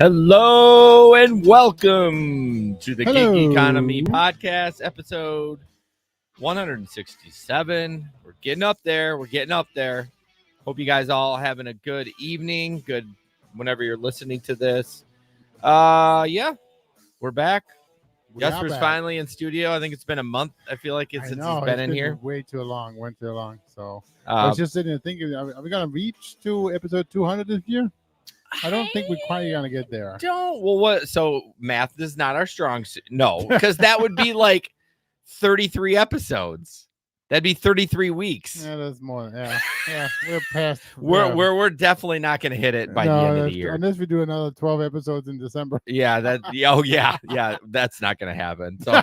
Hello and welcome to the Hello. Gig Economy Podcast, episode 167. We're getting up there. Hope you guys all having a good evening, good whenever you're listening to this. Yeah, we're back. Jesper's finally in studio. I think it's been a month. I feel like since he's been in here. Way too long. Went too long. So I was just sitting and thinking, are we gonna reach to episode 200 this year? I don't think we're quite gonna get there. What? So math is not our strong suit. No, because that would be like 33 episodes. That'd be 33 weeks. Yeah, that's more. Yeah, we're past. We're definitely not going to hit it by the end of the year, unless we do another 12 episodes in December. Yeah, that's not going to happen. So,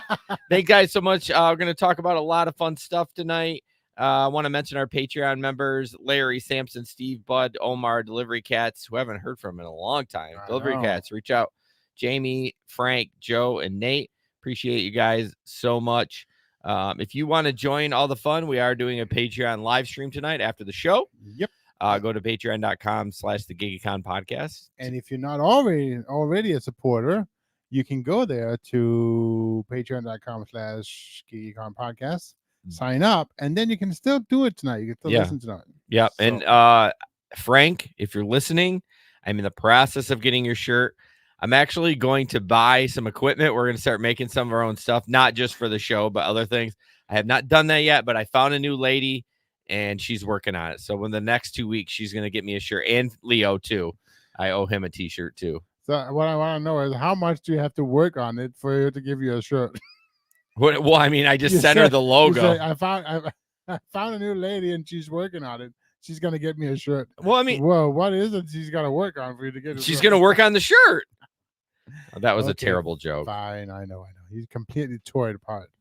thank you guys so much. We're going to talk about a lot of fun stuff tonight. I want to mention our Patreon members: Larry, Sampson, Steve, Bud, Omar, Delivery Cats, who haven't heard from in a long time. Delivery Cats, reach out. Jamie, Frank, Joe, and Nate. Appreciate you guys so much. If you want to join all the fun, we are doing a Patreon live stream tonight after the show. Yep. Go to patreon.com/the Podcast. And if you're not already a supporter, you can go there to patreon.com/GigEconPodcast, sign up, and then you can still do it tonight. You can still listen tonight. Yep. So. And Frank, if you're listening, I'm in the process of getting your shirt. I'm actually going to buy some equipment. We're going to start making some of our own stuff, not just for the show, but other things. I have not done that yet, but I found a new lady, and she's working on it. So in the next 2 weeks, she's going to get me a shirt, and Leo, too. I owe him a T-shirt, too. So what I want to know is how much do you have to work on it for her to give you a shirt? Well, I mean, I just sent her the logo. I found a new lady, and she's working on it. She's going to get me a shirt. Well, I mean, what is it she's got to work on for you to get it? She's going to work on the shirt. Oh, that was a terrible joke. Fine, I know. He's completely tore it apart.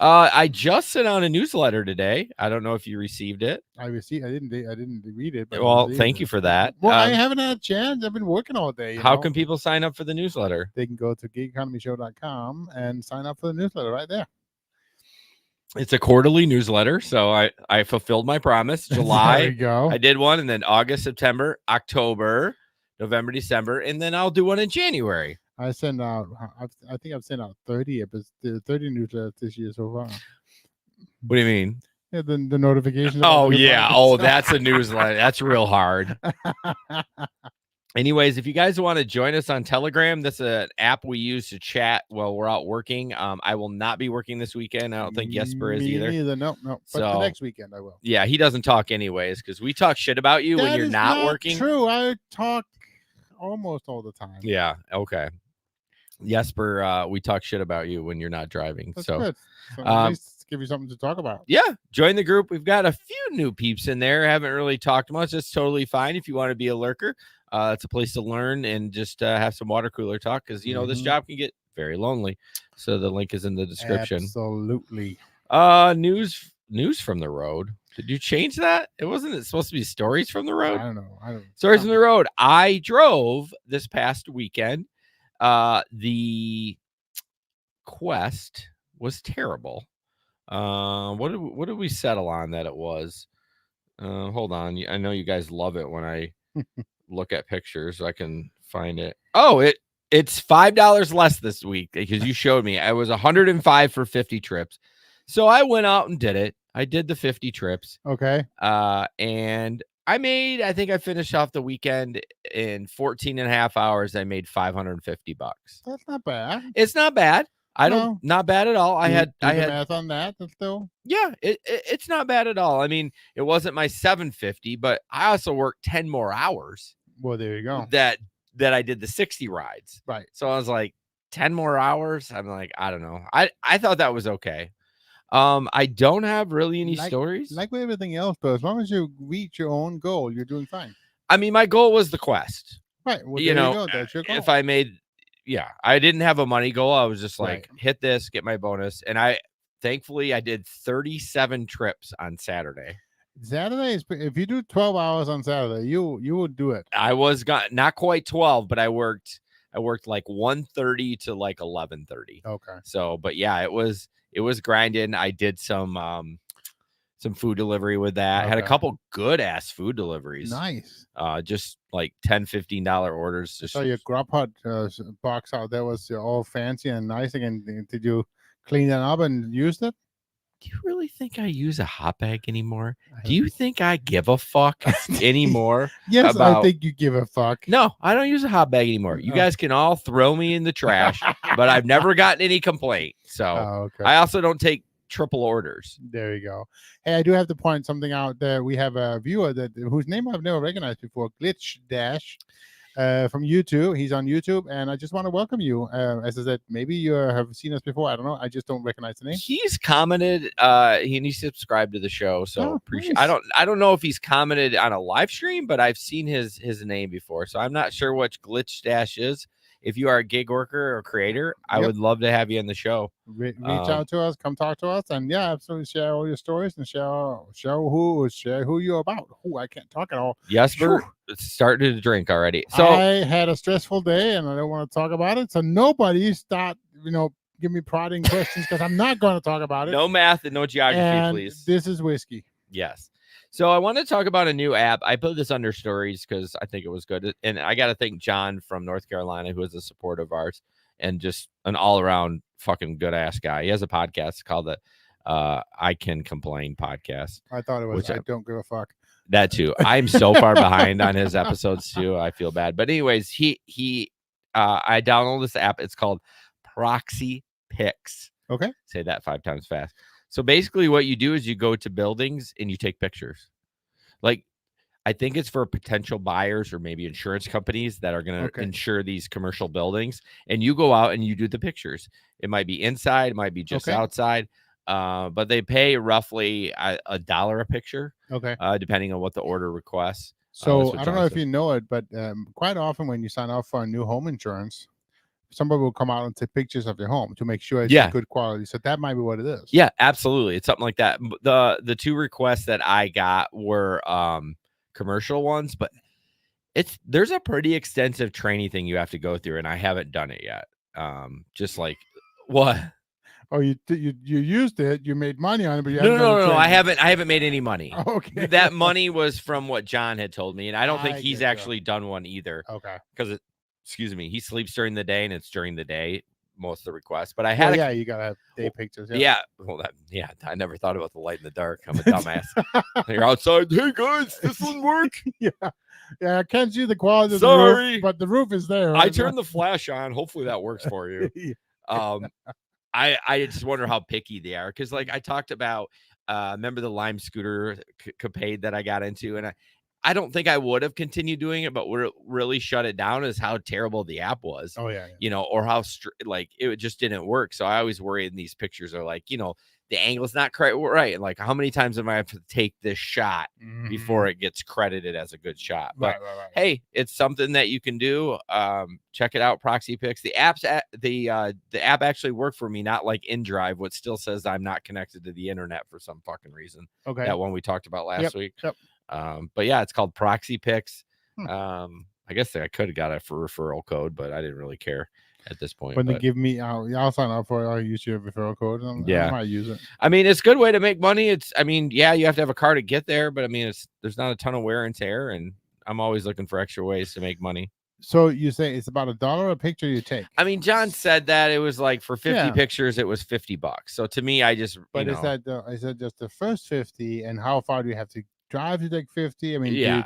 I just sent out a newsletter today. I don't know if you received it. I didn't read it. But well, thank you for that. Well, I haven't had a chance. I've been working all day. How can people sign up for the newsletter? They can go to gigeconomyshow.com and sign up for the newsletter right there. It's a quarterly newsletter, so I fulfilled my promise. July, there you go. I did one, and then August, September, October, November, December, and then I'll do one in January. I send out. I think I've sent out 30 newsletters this year so far. What do you mean? Yeah, the notifications. Oh yeah. Oh, that's a newsletter. That's real hard. Anyways, if you guys want to join us on Telegram, that's an app we use to chat while we're out working. I will not be working this weekend. I don't think Jesper is either. Neither. No. But the next weekend I will. Yeah, he doesn't talk anyways because we talk shit about you when you're not working. True. I talk almost all the time. Yeah. Okay. Jesper, we talk shit about you when you're not driving. That's so good. So at least give you something to talk about. Yeah. Join the group. We've got a few new peeps in there. Haven't really talked much. That's totally fine. If you want to be a lurker, it's a place to learn and just have some water cooler talk. Cause this job can get very lonely. So the link is in the description. Absolutely. News from the road. Did you change that? It supposed to be stories from the road. I don't know. Stories from the road. I drove this past weekend. The Quest was terrible. What did we settle on that it was? Hold on. I know you guys love it when I look at pictures so I can find it. Oh, it's $5 less this week because you showed me. I was 105 for 50 trips. So I went out and did it. I did the 50 trips. Okay. And I think I finished off the weekend in 14 and a half hours. I made $550. That's not bad. It's not bad. Not bad at all. I had math on that. That's still. Yeah, it's not bad at all. I mean, it wasn't my 750, but I also worked 10 more hours. Well, there you go. That I did the 60 rides. Right. So I was like 10 more hours. I'm like, I don't know. I thought that was okay. I don't have really any stories. Like with everything else, though, as long as you reach your own goal, you're doing fine. I mean, my goal was the Quest. Right. Well, you go. That's your goal. If I made, I didn't have a money goal. I was just like, hit this, get my bonus. And thankfully, I did 37 trips on Saturday. Saturday is, if you do 12 hours on Saturday, you would do it. I was not quite 12, but I worked like 1:30 to like 11:30. Okay. So, but yeah, it was grinding. I did some some food delivery with that. Had a couple good ass food deliveries. Nice. Just like $10-15 orders. Just so your Grubhub box out there was all fancy and nice. Again, did you clean it up and use it? Do you really think I use a hot bag anymore? Do you think I give a fuck anymore? Yes, I think you give a fuck. No, I don't use a hot bag anymore. You guys can all throw me in the trash, but I've never gotten any complaint. So I also don't take triple orders. There you go. Hey, I do have to point something out there. We have a viewer whose name I've never recognized before, Glitch Dash. From YouTube. He's on YouTube, and I just want to welcome you. As I said, maybe you have seen us before. I don't know. I just don't recognize the name. He's commented. He subscribed to the show, so appreciate. Nice. I don't know if he's commented on a live stream, but I've seen his name before, so I'm not sure which Glitch Dash is. If you are a gig worker or creator, I would love to have you in the show. Reach out to us, come talk to us, and absolutely share all your stories and share who you're about. Who I can't talk at all. Jesper, started to drink already. So I had a stressful day, and I don't want to talk about it. So nobody give me prodding questions because I'm not going to talk about it. No math and no geography, please. This is whiskey. Yes. So I want to talk about a new app. I put this under stories because I think it was good. And I got to thank John from North Carolina, who is a supporter of ours and just an all-around fucking good-ass guy. He has a podcast called the I Can Complain podcast. I thought it was I Don't Give a Fuck. That too. I'm so far behind on his episodes too. I feel bad. But anyways, I downloaded this app. It's called ProxyPics. Okay. Say that 5 times fast. So basically what you do is you go to buildings and you take pictures. Like, I think it's for potential buyers or maybe insurance companies that are going to insure these commercial buildings. And you go out and you do the pictures. It might be inside, it might be just outside. But they pay roughly $1 a picture. Okay. Depending on what the order requests. So I don't know if you know it, but quite often when you sign up for a new home insurance, somebody will come out and take pictures of your home to make sure it's good quality. So that might be what it is. Yeah, absolutely. It's something like that. The 2 requests that I got were commercial ones, but there's a pretty extensive training thing you have to go through, and I haven't done it yet. Just like what? Oh, you used it. You made money on it, but no. I haven't made any money. Okay. That money was from what John had told me, and I don't think he's actually done one either. Okay. Because he sleeps during the day, and it's during the day most of the requests. But I had you gotta have day pictures. I never thought about the light in the dark. I'm a dumbass. You're outside. Hey guys, this wouldn't work. I can't see the quality of the roof, but the roof is there. I turned the flash on. Hopefully that works for you. I just wonder how picky they are, because like I talked about, remember the Lime scooter capade that I got into, and I don't think I would have continued doing it, but what really shut it down is how terrible the app was. Oh yeah. Or how it just didn't work. So I always worry in these pictures are like, the angle's not quite right. And like, how many times am I have to take this shot before it gets credited as a good shot? But right. Hey, it's something that you can do. Check it out, ProxyPics. The app actually worked for me, not like InDrive, which still says I'm not connected to the internet for some fucking reason. Okay. That one we talked about last week. Yep. But yeah, it's called ProxyPics. I guess I could have got it for referral code, but I didn't really care at this point. When they give me, I'll sign up for it. I'll use your referral code. I might use it. I mean, it's a good way to make money. You have to have a car to get there, but there's not a ton of wear and tear, and I'm always looking for extra ways to make money. So you say it's about $1 a picture you take? I mean, John said that it was like for 50 pictures, it was $50. So to me, is that just the first 50, and how far do you have to drive to take 50? I mean, I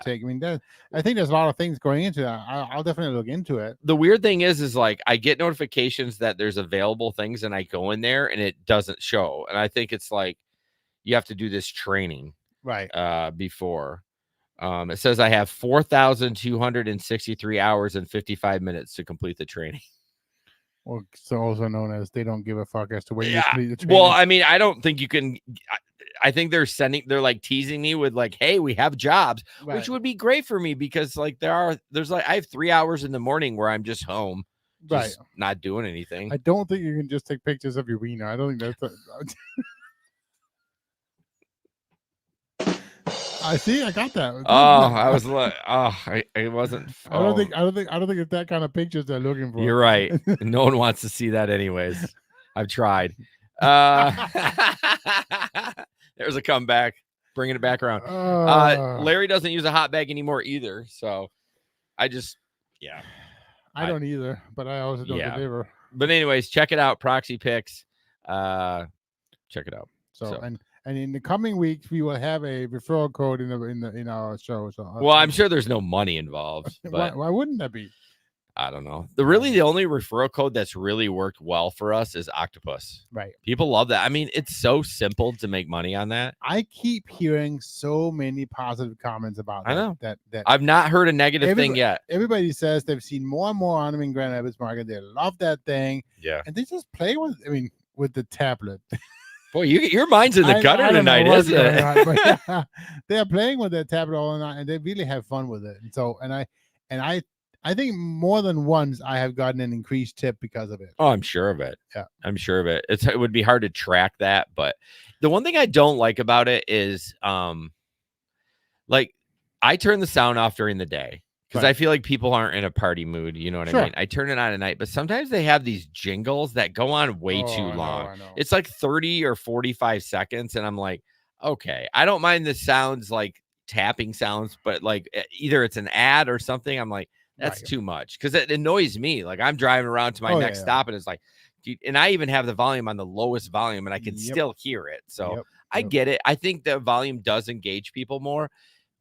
think there's a lot of things going into that. I'll definitely look into it. The weird thing is like I get notifications that there's available things, and I go in there and it doesn't show. And I think it's like you have to do this training before. It says I have 4,263 hours and 55 minutes to complete the training. Well, so also known as they don't give a fuck as to when you complete the training. Well, I mean, I don't think you can. I think they're like teasing me with like, hey, we have jobs, which would be great for me, because like I have 3 hours in the morning where I'm just home, just not doing anything. I don't think you can just take pictures of your wiener. I don't think that's I see. I got that. I was like, it wasn't. I don't think it's that kind of pictures they're looking for. You're right. No one wants to see that, anyways. I've tried. There's a comeback. bringing it back around. Uh, Larry doesn't use a hot bag anymore either, so I just I don't either, but I also don't deliver. But anyways, check it out, ProxyPics. Check it out. So and in the coming weeks we will have a referral code in our show. So well, I'm sure there's no money involved, but why wouldn't that be? I don't know. The only referral code that's really worked well for us is Octopus. Right. People love that. I mean, it's so simple to make money on that. I keep hearing so many positive comments about that. I know. That I've not heard a negative thing yet. Everybody says they've seen more and more on them in Grand Rapids Market. They love that thing. Yeah. And they just play with the tablet. Boy, your mind's in the gutter tonight, isn't it? But they're playing with their tablet all night, and they really have fun with it. And so, I think more than once I have gotten an increased tip because of it. Oh, I'm sure of it. Yeah, I'm sure of it. It would be hard to track that, but the one thing I don't like about it is, like, I turn the sound off during the day. Because I feel like people aren't in a party mood. You know what I mean? I turn it on at night, but sometimes they have these jingles that go on way too long. I know. It's like 30 or 45 seconds. And I'm like, okay, I don't mind the sounds like tapping sounds, but like either it's an ad or something. I'm like, that's too much because it annoys me. Like I'm driving around to my next stop and it's like, and I even have the volume on the lowest volume and I can still hear it. So I get it. I think the volume does engage people more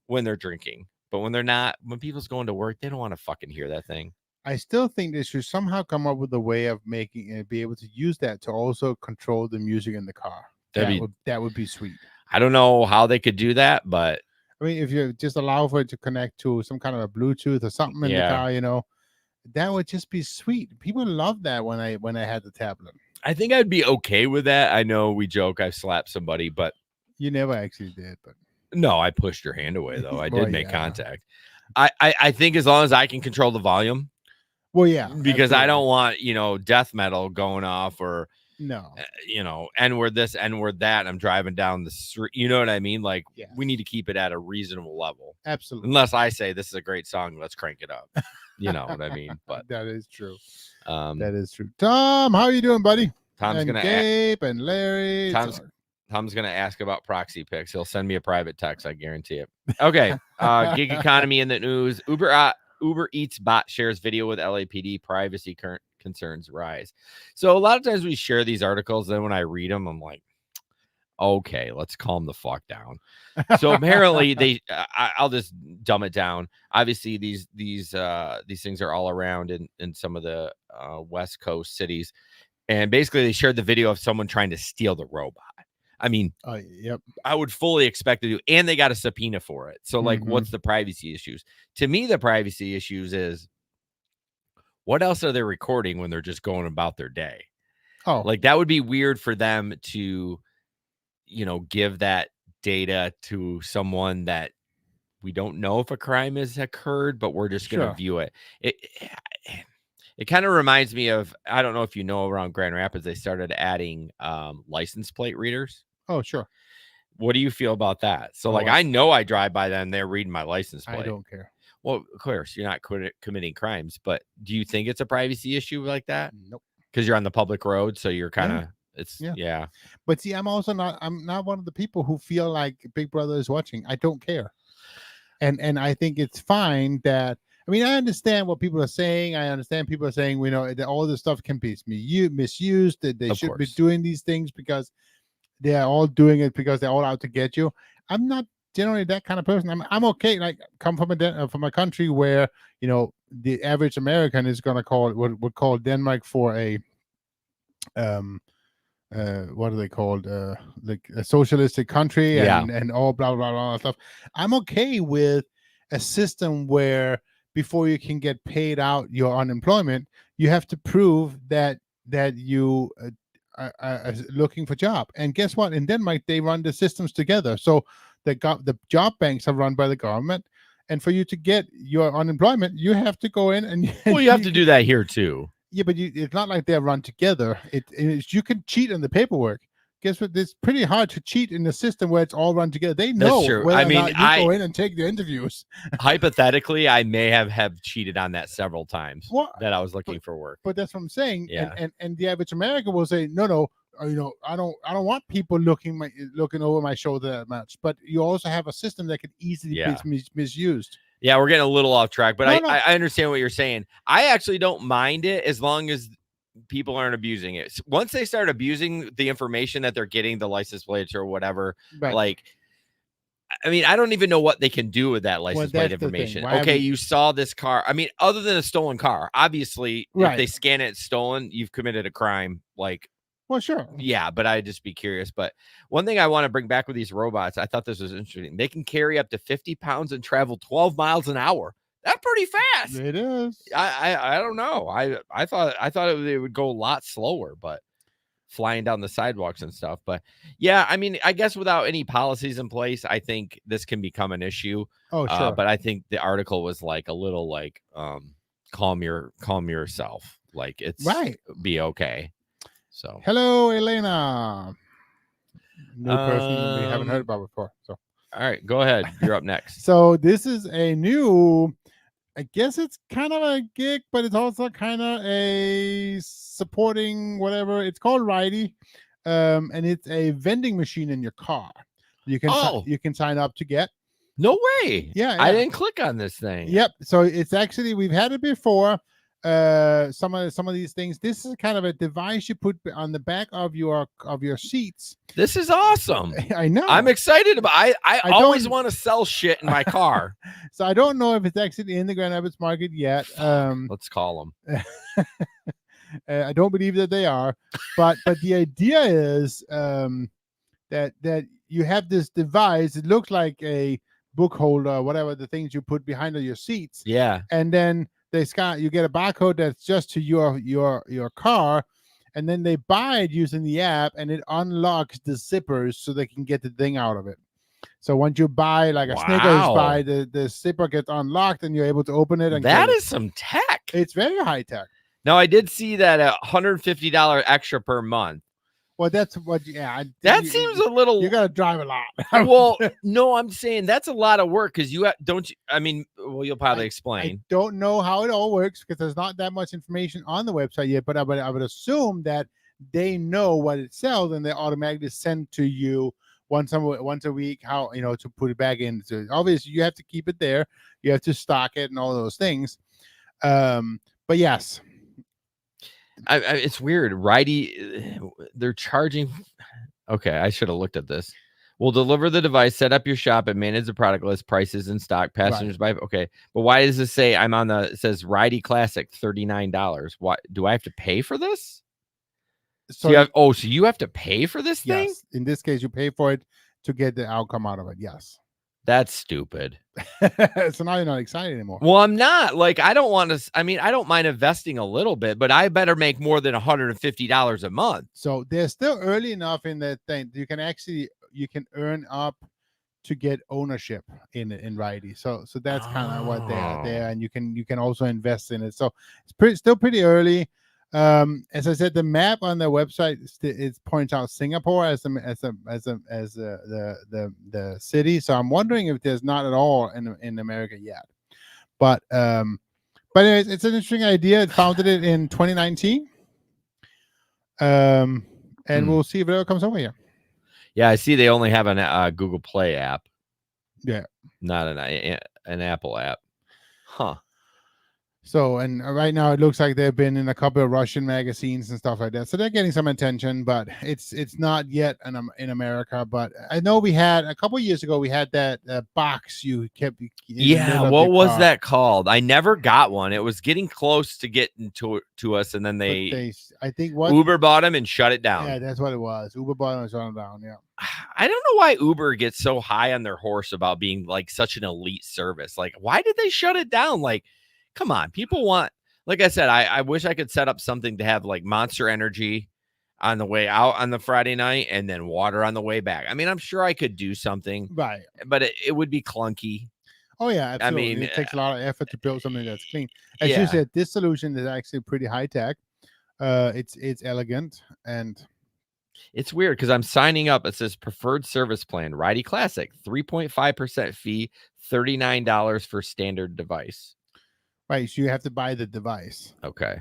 when they're drinking. But when they're not, when people's going to work, they don't want to fucking hear that thing. I still think they should somehow come up with a way of making it, be able to use that to also control the music in the car. That would be sweet. I don't know how they could do that, but I mean, if you just allow for it to connect to some kind of a Bluetooth or something in the car, that would just be sweet. People love that when I had the tablet. I think I'd be okay with that. I know we joke I've slapped somebody, but you never actually did, but. No, I pushed your hand away though. I did make contact. I think as long as I can control the volume. Well, yeah, because I don't want death metal going off or no, N-word this, N-word that. I'm driving down the street. You know what I mean? Like we need to keep it at a reasonable level. Absolutely. Unless I say this is a great song, let's crank it up. You know what I mean? But that is true. That is true. Tom, how are you doing, buddy? Tom's gonna Gabe and Larry. Tom's going to ask about ProxyPics. He'll send me a private text. I guarantee it. Okay. Gig economy in the news. Uber Eats bot shares video with LAPD. Privacy concerns rise. So a lot of times we share these articles. Then when I read them, I'm like, okay, let's calm the fuck down. So apparently I'll just dumb it down. Obviously these things are all around in some of the West Coast cities. And basically they shared the video of someone trying to steal the robot. I mean, I would fully expect to do, and they got a subpoena for it. So, like, what's the privacy issues? To me, the privacy issues is what else are they recording when they're just going about their day? Oh, like that would be weird for them to, give that data to someone that we don't know if a crime has occurred, but we're just going to view it. It kind of reminds me of, I don't know if around Grand Rapids, they started adding license plate readers. Oh, sure. What do you feel about that? So, I know I drive by them, they're reading my license plate. I don't care. Well, of course, you're not committing crimes, but do you think it's a privacy issue like that? Nope. Because you're on the public road, so you're kind of, But see, I'm not one of the people who feel like Big Brother is watching. I don't care. And I think it's fine that, I mean, I understand what people are saying. I understand people are saying, that all this stuff can be misused, that they should be doing these things because they're all doing it because they're all out to get you. I'm not generally that kind of person. I'm okay. Like, come from a country where, the average American is going to would call Denmark for a, what are they called? Like a socialistic country and all blah, blah, blah stuff. I'm okay with a system where before you can get paid out your unemployment, you have to prove that you are looking for job. And guess what? In Denmark, they run the systems together. So the job banks are run by the government. And for you to get your unemployment, you have to go in and you have to do that here too. Yeah, but it's not like they're run together. You can cheat on the paperwork. Guess what? It's pretty hard to cheat in a system where it's all run together. They know whether or not you go in and take the interviews. Hypothetically, I may have cheated on that several times that I was looking for work. But that's what I'm saying. Yeah. And the average American will say, no, I don't want people looking over my shoulder that much. But you also have a system that could easily be misused. Yeah, we're getting a little off track, but No. I understand what you're saying. I actually don't mind it as long as people aren't abusing it. Once they start abusing the information that they're getting, the license plates or whatever, Right. like, I mean, I don't even know what they can do with that license plate information. Okay, you saw this car. I mean, other than a stolen car, obviously, if they scan it, it's stolen, you've committed a crime. Like, well, sure. Yeah, but I'd just be curious. But one thing I want to bring back with these robots, I thought this was interesting. They can carry up to 50 pounds and travel 12 miles an hour. That's pretty fast. It is. I don't know. I thought it would go a lot slower, but flying down the sidewalks and stuff. But yeah, I mean, I guess without any policies in place, I think this can become an issue. Oh, sure. But I think the article was like a little like calm yourself. Like it's be okay. So hello, Elena. New person we haven't heard about before. So all right, go ahead. You're up next. So this is a new, I guess it's kind of a gig, but it's also kind of a supporting whatever. It's called Righty, and it's a vending machine in your car. You can sign up to get. No way. Yeah. I didn't click on this thing. Yep. So it's actually, we've had it before. Some of these things. This is kind of a device you put on the back of your seats. This is awesome. I know. I'm excited about. I always want to sell shit in my car. So I don't know if it's actually in the Grand Rapids market yet. Let's call them. I don't believe that they are, but the idea is that you have this device. It looks like a book holder, whatever the things you put behind your seats. Yeah, and then you get a barcode that's just to your car, and then they buy it using the app, and it unlocks the zippers so they can get the thing out of it. So once you buy like a Snickers bar, the zipper gets unlocked and you're able to open it. And that is some tech. It's very high tech. Now I did see that $150 extra per month. Well, that's what. Yeah, that seems a little. You got to drive a lot. Well, no, I'm saying that's a lot of work because don't you? I mean, well, you'll probably explain. I don't know how it all works because there's not that much information on the website yet. But I would assume that they know what it sells and they automatically send to you once a week how to put it back in. So obviously you have to keep it there. You have to stock it and all those things. But yes. It's weird. Righty, they're charging. Okay, I should have looked at this. We'll deliver the device, set up your shop, and manage the product list, prices in stock, passengers by. Okay, but why does this say I'm on the? It says Righty Classic, $39. Why do I have to pay for this? So you have to pay for this thing? Yes. In this case, you pay for it to get the outcome out of it. Yes. That's stupid. So now you're not excited anymore. Well, I'm not. Like, I don't want to. I mean, I don't mind investing a little bit, but I better make more than $150 a month. So they're still early enough in that thing. You can earn up to get ownership in Righty. So that's kind of what they're there, and you can also invest in it. So it's still pretty early. As I said, the map on their website it points out Singapore as the city. So I'm wondering if there's not at all in America yet. But anyways, it's an interesting idea. It founded it in 2019. And we'll see if it ever comes over here. Yeah, I see they only have an Google Play app. Yeah, not an Apple app. Huh. So, and right now it looks like they've been in a couple of Russian magazines and stuff like that. So they're getting some attention, but it's not yet in America. But I know we had a couple of years ago, we had that box you kept. Yeah, what was that called? I never got one. It was getting close to getting to us, and then I think Uber bought them and shut it down. Yeah, that's what it was. Uber bought them and shut them down. Yeah. I don't know why Uber gets so high on their horse about being like such an elite service. Like, why did they shut it down? Like, come on, people want, like I said, I wish I could set up something to have like Monster Energy on the way out on the Friday night and then water on the way back. I mean, I'm sure I could do something, right? But it would be clunky. Oh yeah, absolutely. I mean, it takes a lot of effort to build something that's clean. As you said, this solution is actually pretty high tech. It's elegant and it's weird because I'm signing up. It says preferred service plan, Righty Classic, 3.5% fee, $39 for standard device. Right, so you have to buy the device. Okay,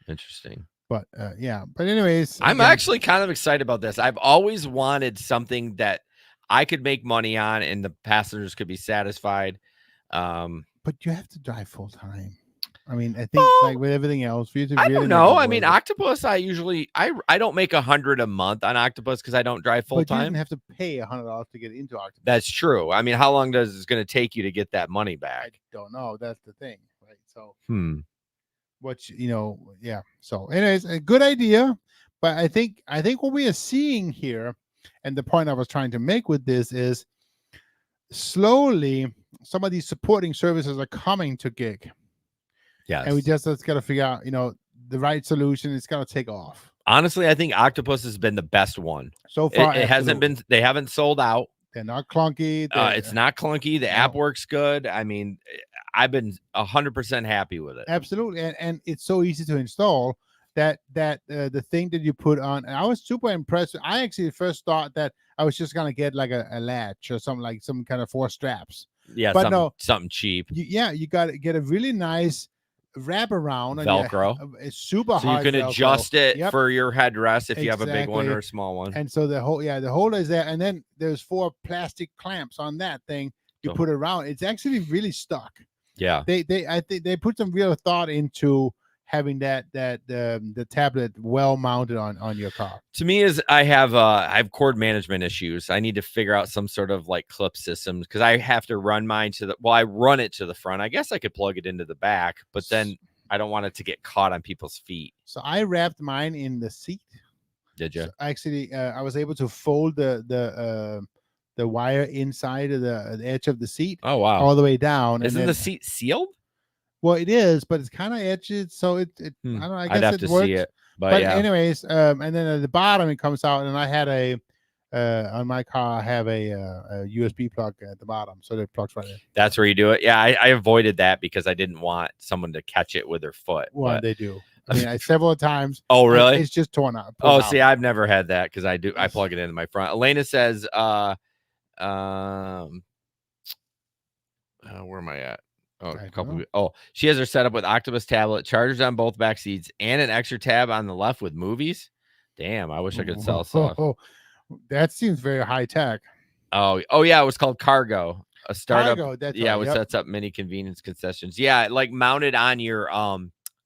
interesting. But yeah. But anyways, I'm again, actually kind of excited about this. I've always wanted something that I could make money on and the passengers could be satisfied. but you have to drive full time. I mean, I think Well, like with everything else, for you to I really don't make know. it I mean, worth it. Octopus, I don't make 100 a month on Octopus because I don't drive full But you didn't time. have to pay $100 to get into Octopus. That's true. I mean, how long does it's going to take you to get that money I back? don't know. That's the thing, right? So, Hmm. yeah. So, anyways, a good idea, but I think what we are seeing here, and the point I was trying to make with this is slowly some of these supporting services are coming to gig, Yes. and we just got to figure out, the right solution. It's got to take off. Honestly, I think Octopus has been the best one. So far, It hasn't absolutely. been, they haven't sold out. They're not clunky. It's not clunky. The app No. works good. I mean, I've been 100% happy with it. Absolutely, and it's so easy to install that the thing that you put on. And I was super impressed. I actually first thought that I was just gonna get like a latch or something, like some kind of 4 straps. Yeah, But no, something cheap. you got to get a really nice wrap around Velcro. It's super So you hard. can Velcro. adjust it Yep. for your headrest if you have a big one Exactly. or a small one. And so the holder is there, and then there's 4 plastic clamps on that thing you So- put around. It's actually really stuck. Yeah. I think they put some real thought into having the tablet well mounted on your car. To me, is I have cord management issues. I need to figure out some sort of like clip systems because I have to run mine I run it to the front. I guess I could plug it into the back, but then I don't want it to get caught on people's feet. So I wrapped mine in the seat. Did you? So actually, I was able to fold the wire inside of the edge of the seat. Oh wow! All the way down. Isn't the seat sealed? Well, it is, but it's kind of edged, so I don't know. I guess I'd have it to works. see it. But yeah. anyways, and then at the bottom it comes out, and I had on my car I have a USB plug at the bottom, so it plugs right in. That's where you do it. Yeah, I avoided that because I didn't want someone to catch it with their foot. Well, they do. I mean, several times. Oh, really? It's just torn out. See, I've never had that because I plug it into my front. Elena says, where am I at? She has her set up with Octopus tablet, chargers on both back seats, and an extra tab on the left with movies. Damn, I wish I could sell stuff. That seems very high tech. Oh yeah, it was called Cargo, a startup. Cargo, that's yeah, right, which yep. sets up many convenience concessions. Yeah, like mounted on your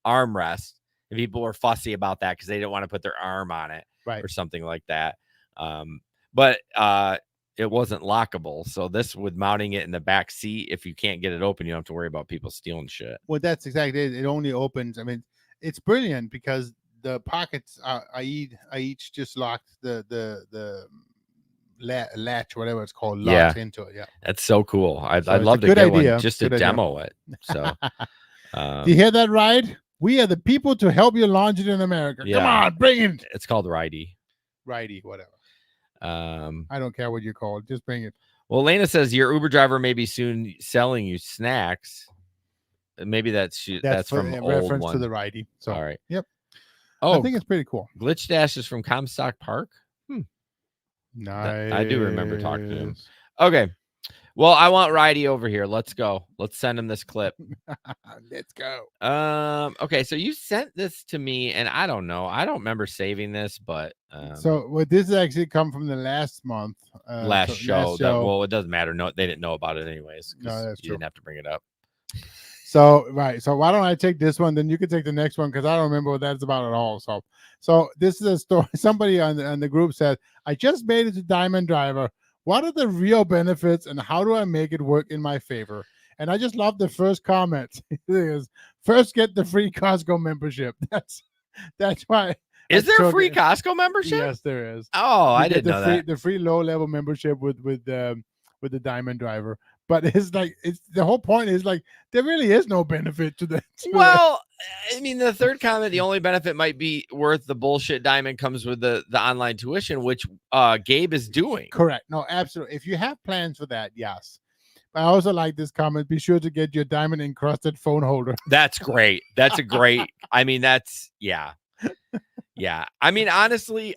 armrest. And people were fussy about that because they didn't want to put their arm on it, right, or something like that. But it wasn't lockable. So this, with mounting it in the back seat, if you can't get it open, you don't have to worry about people stealing shit. Well, that's exactly it. It only opens. I mean, it's brilliant because the pockets I each just locked the latch, whatever it's called, locks into it. Yeah, that's so cool. I'd love to get one just to good demo it. So, do you hear that, Ride? We are the people to help you launch it in America. Yeah. Come on, bring it. It's called Ridey, whatever. I don't care what you call it. Just bring it. Well, Elena says your Uber driver may be soon selling you snacks. Maybe that's from old reference one. to the Ridey. So, all right. Yep. Oh, I think it's pretty cool. Glitch Dash is from Comstock Park. Nice. I do remember talking to him. Okay. Well, I want Ridey over here. Let's go. Let's send him this clip. Let's go. Okay, so you sent this to me, and I don't know. I don't remember saving this, but so this actually come from the last month. Last show. Well, it doesn't matter. No, they didn't know about it anyways. No, that's you true. Didn't have to bring it up. So right. So why don't I take this one? Then you can take the next one because I don't remember what that's about at all. So this is a story. Somebody on the group said, "I just made it to Diamond Driver. What are the real benefits and how do I make it work in my favor?" And I just love the first comment. It is, first, get the free Costco membership. That's why. Is there a free Costco membership? Yes, there is. Oh, I didn't know that. The free low level membership with the Diamond Driver. But it's like the whole point is like there really is no benefit to that. Well, I mean, the third comment, the only benefit might be worth the bullshit Diamond comes with the online tuition, which Gabe is doing. Correct. No, absolutely. If you have plans for that, yes. I also like this comment. Be sure to get your diamond encrusted phone holder. That's great. That's a great. I mean, that's yeah. I mean, honestly,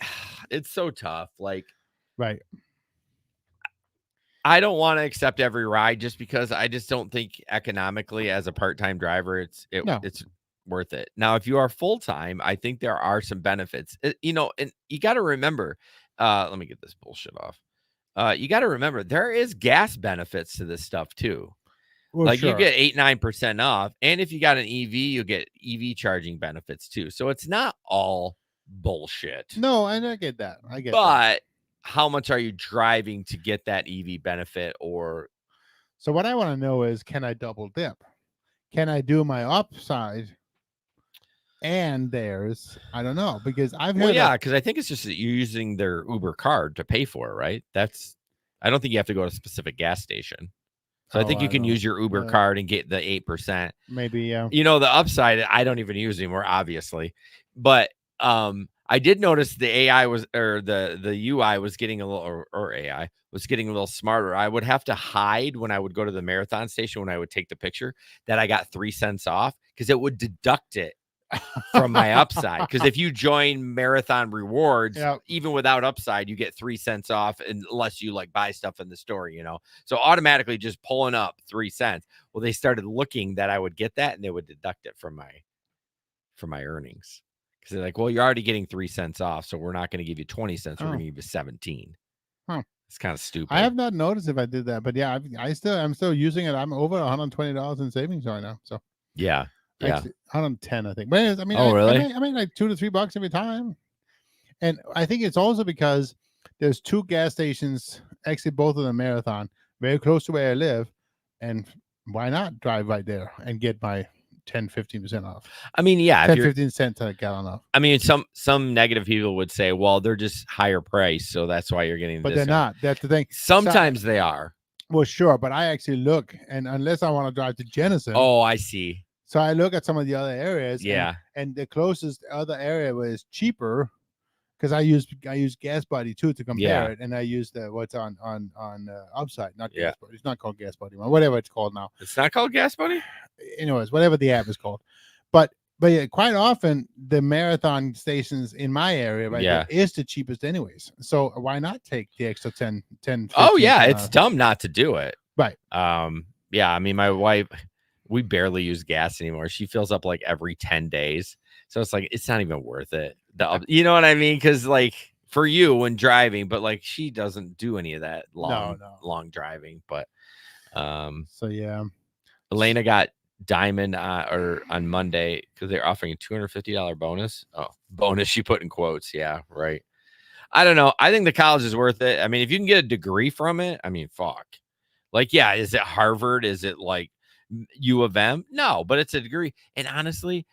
it's so tough. Like, right. I don't want to accept every ride just because I just don't think economically as a part-time driver it's worth it. Now, if you are full time, I think there are some benefits. And you got to remember. Let me get this bullshit off. You got to remember there is gas benefits to this stuff too. Well, like sure. you get 8-9% off, and if you got an EV, you get EV charging benefits too. So it's not all bullshit. No, and I get that. But how much are you driving to get that EV benefit? Or so what I want to know is, can I double dip? Can I do my upside and theirs? I don't know, because I've heard because I think it's just that you're using their Uber card to pay for it, right? I don't think you have to go to a specific gas station. So I think you can use your Uber card and get the 8%. Maybe, yeah. The upside, I don't even use anymore, obviously. But I did notice the AI was, or the UI was getting a little, or AI was getting a little smarter. I would have to hide when I would go to the marathon station when I would take the picture that I got 3 cents off, because it would deduct it from my upside. Because if you join Marathon Rewards, even without upside, you get 3 cents off unless you like buy stuff in the store, So automatically just pulling up 3 cents. Well, they started looking that I would get that, and they would deduct it from my earnings. Because they're like, well, you're already getting 3 cents off, so we're not going to give you 20 cents. We're going to give you 17. Huh. It's kind of stupid. I have not noticed if I did that, but yeah, I'm still using it. I'm over $120 in savings right now. So yeah. Actually, 110, I think. But I mean, really? I mean, like $2 to $3 every time. And I think it's also because there's 2 gas stations, actually both of them Marathon, very close to where I live. And why not drive right there and get my 10-15% off? I mean, yeah, 10-15 cents a gallon off. I mean, some negative people would say, well, they're just higher price, so that's why you're getting. But they're not. That's the thing. Sometimes they are. Well, sure, but I actually look, and unless I want to drive to Jenison. Oh, I see. So I look at some of the other areas. Yeah. And the closest other area was cheaper, because I use Gas Buddy too to compare it, and I use the what's on Upside, not Gas Buddy. It's not called Gas Buddy, whatever it's called now. It's not called Gas Buddy? Anyways, whatever the app is called. But yeah, quite often the Marathon stations in my area there is the cheapest anyways. So why not take the extra 10 Oh yeah, it's dumb not to do it. Right. Yeah, I mean, my wife, we barely use gas anymore. She fills up like every 10 days. So it's like, it's not even worth it. You know what I mean? Because like for you when driving, but like she doesn't do any of that long driving. But so yeah, Elena got Diamond on Monday because they're offering a $250 bonus. Oh, bonus, she put in quotes. Yeah, right. I don't know. I think the college is worth it. I mean, if you can get a degree from it, I mean, fuck. Like, yeah, is it Harvard? Is it like U of M? No, but it's a degree. And honestly,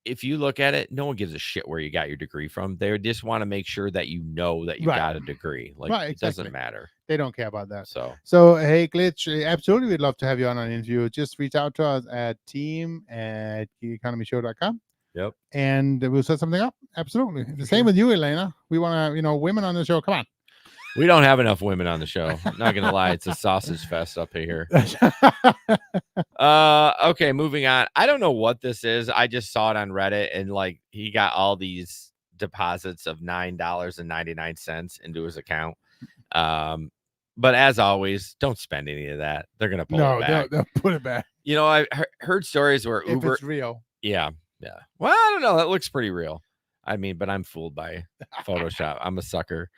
if you look at it, no one gives a shit where you got your degree from. They just want to make sure that you know that you got a degree. Like, it doesn't matter. They don't care about that. So hey, Glitch, absolutely, we'd love to have you on an interview. Just reach out to us at team@geekeconomyshow.com. Yep. And we'll set something up. Absolutely. The same with you, Elena. We want to, women on the show. Come on. We don't have enough women on the show. I'm not gonna lie, it's a sausage fest up here. Okay, moving on. I don't know what this is. I just saw it on Reddit, and like he got all these deposits of $9.99 into his account. But as always, don't spend any of that. They're gonna pull it back. No, put it back. I heard stories where Uber. If it's real. Yeah. Well, I don't know. That looks pretty real. I mean, but I'm fooled by Photoshop. I'm a sucker.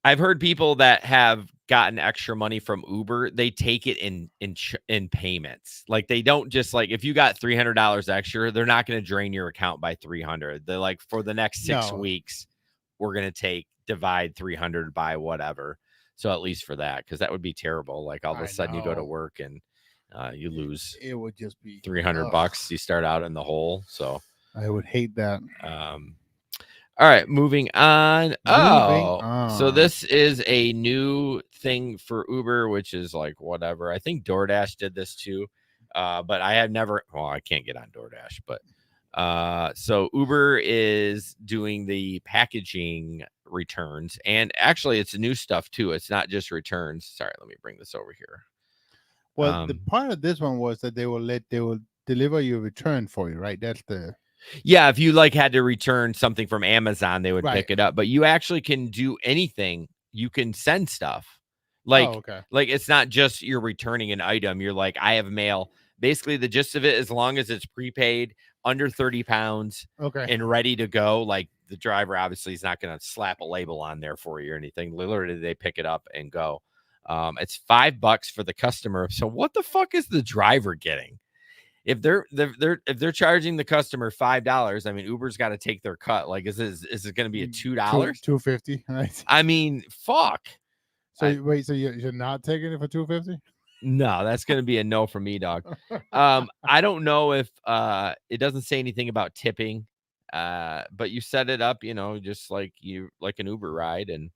I've heard people that have gotten extra money from Uber. They take it in payments. Like they don't just like, if you got $300 extra, they're not going to drain your account by 300. They're like, for the next 6 weeks, we're going to divide 300 by whatever. So at least for that, because that would be terrible. Like all of a sudden you go to work and you lose. It would just be $300. You start out in the hole. So I would hate that. All right, moving on. So this is a new thing for Uber, which is like whatever. I think DoorDash did this too, but I have never. Well, I can't get on DoorDash, but so Uber is doing the packaging returns, and actually, it's new stuff too. It's not just returns. Sorry, let me bring this over here. Well, the part of this one was that they will deliver you a return for you, right? That's the. Yeah, if you like had to return something from Amazon, they would pick it up. But you actually can do anything. You can send stuff. Like, like it's not just you're returning an item. You're like, I have mail basically the gist of it, as long as it's prepaid, under 30 pounds, Okay. and ready to go, like the driver obviously is not going to slap a label on there for you or anything. Literally, they pick it up and go. It's $5 for the customer. So what the fuck is the driver getting? If they're charging the customer $5, I mean, Uber's got to take their cut. Like, is it going to be a $2? $2.50, right? I mean, fuck. So wait, so you're not taking it for $2.50? No, that's going to be a no for me, dog. I don't know if it doesn't say anything about tipping, but you set it up, just like an Uber ride and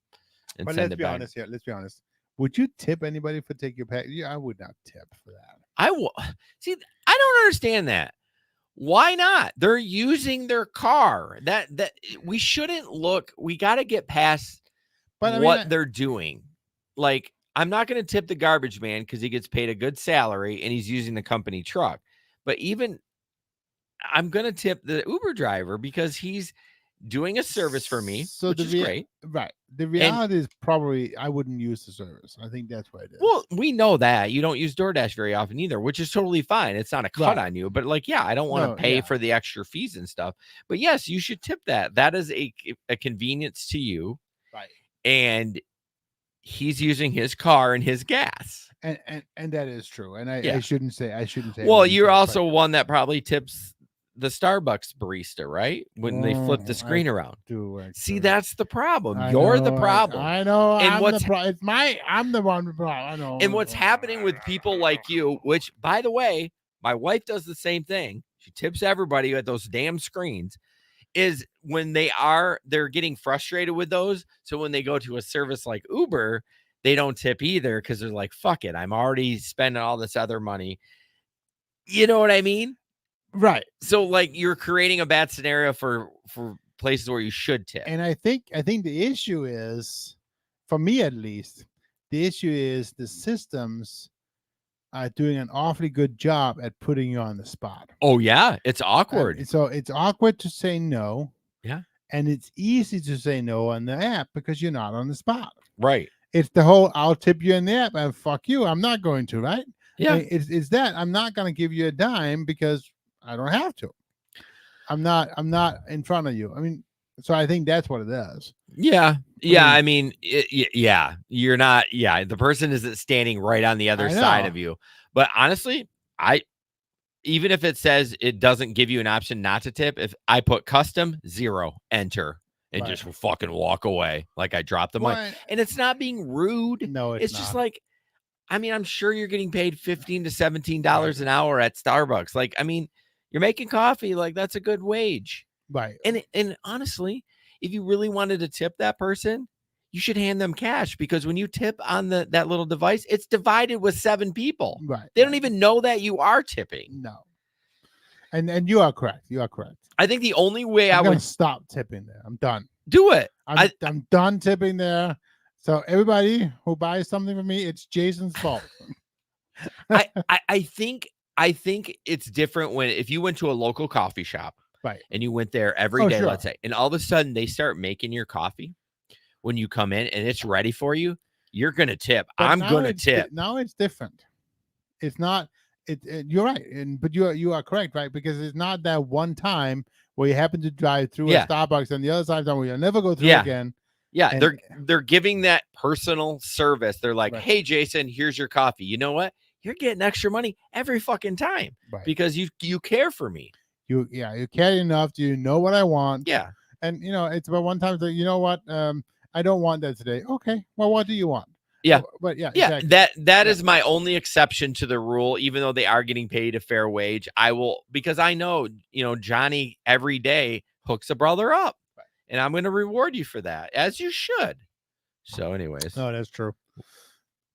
But send let's it be back. honest here. Let's be honest. Would you tip anybody for take your package? Yeah, I would not tip for that. I will see. I don't understand that. Why not? They're using their car. That we shouldn't look. We got to get past what they're doing. Like, I'm not going to tip the garbage man because he gets paid a good salary and he's using the company truck. But even I'm going to tip the Uber driver because he's doing a service for me, which is great. Right. The reality is probably I wouldn't use the service. I think that's what it is. Well, we know that you don't use DoorDash very often either, which is totally fine. It's not a cut on you, but like, yeah, I don't want to pay for the extra fees and stuff. But yes, you should tip that. That is a convenience to you. Right. And he's using his car and his gas. And that is true. And I shouldn't say. Well, you're also one that probably tips the Starbucks barista, right? When they flip the screen around. See, that's the problem. You're the problem. I know. And I'm the one. I know. And what's happening with people like you, which, by the way, my wife does the same thing. She tips everybody at those damn screens. Is when they're getting frustrated with those. So when they go to a service like Uber, they don't tip either because they're like, fuck it, I'm already spending all this other money. You know what I mean? Right. So like you're creating a bad scenario for places where you should tip. And I think the issue is, for me at least, the issue is the systems are doing an awfully good job at putting you on the spot. Oh yeah, it's awkward. So it's awkward to say no. Yeah. And it's easy to say no on the app because you're not on the spot. Right. It's the whole I'll tip you in the app and fuck you. I'm not going to, right? Yeah. It's that I'm not going to give you a dime because I don't have to. I'm not in front of you. I mean, so I think that's what it is. Yeah. Yeah. I mean, yeah, you're not. Yeah. The person isn't standing right on the other side of you. But honestly, even if it says it doesn't give you an option not to tip, if I put custom 0, enter, and just fucking walk away, like I dropped the money. And it's not being rude. No, it's just like, I mean, I'm sure you're getting paid $15 to $17 an hour at Starbucks. Like, I mean, you're making coffee. Like, that's a good wage. Right. And honestly, if you really wanted to tip that person, you should hand them cash, because when you tip on that little device, it's divided with 7 people. Right. They don't even know that you are tipping. No. And you are correct. You are correct. I think the only way I would stop tipping there. I'm done. Do it. I'm done tipping there. So everybody who buys something from me, it's Jason's fault. I think it's different if you went to a local coffee shop, right, and you went there every day, let's say, and all of a sudden they start making your coffie when you come in and it's ready for you, you're gonna tip. I'm gonna tip. Now it's different. It's not. You're right, but you are correct, right? Because it's not that one time where you happen to drive through a Starbucks and the other side where you'll never go through again. Yeah, they're giving that personal service. They're like, hey, Jason, here's your coffee. You know what? You're getting extra money every fucking time because you care for me. You care enough. You know what I want. Yeah. And, it's about one time that, you know what? I don't want that today. Okay. Well, what do you want? Yeah. But yeah. Exactly. That is my only exception to the rule, even though they are getting paid a fair wage. I will, because I know, Johnny every day hooks a brother up. And I'm going to reward you for that, as you should. So, anyways. No, that's true.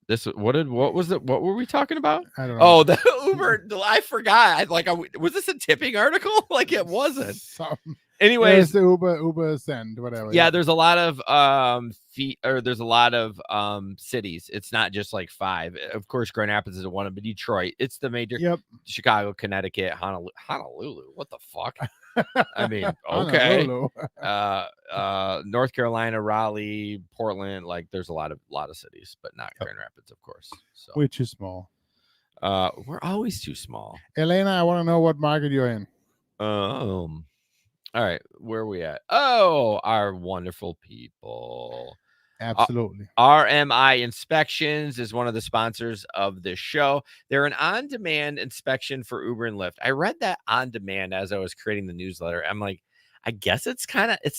What were we talking about? I don't know. Oh, the Uber. I forgot. Was this a tipping article? Like, it wasn't. Anyways, the Uber send, whatever. Yeah, there's a lot of there's a lot of cities. It's not just like 5. Of course, Grand Rapids is one of them, but Detroit. It's the major. Yep. Chicago, Connecticut, Honolulu. What the fuck? I mean, okay. North Carolina, Raleigh, Portland. Like, there's a lot of cities, but not Grand Rapids, of course. So, which is small. We're always too small. Elena, I want to know what market you're in. All right, where are we at? Oh, our wonderful people. Absolutely. RMI Inspections is one of the sponsors of this show. They're an on-demand inspection for Uber and Lyft. I read that on demand as I was creating the newsletter. I'm like, I guess it's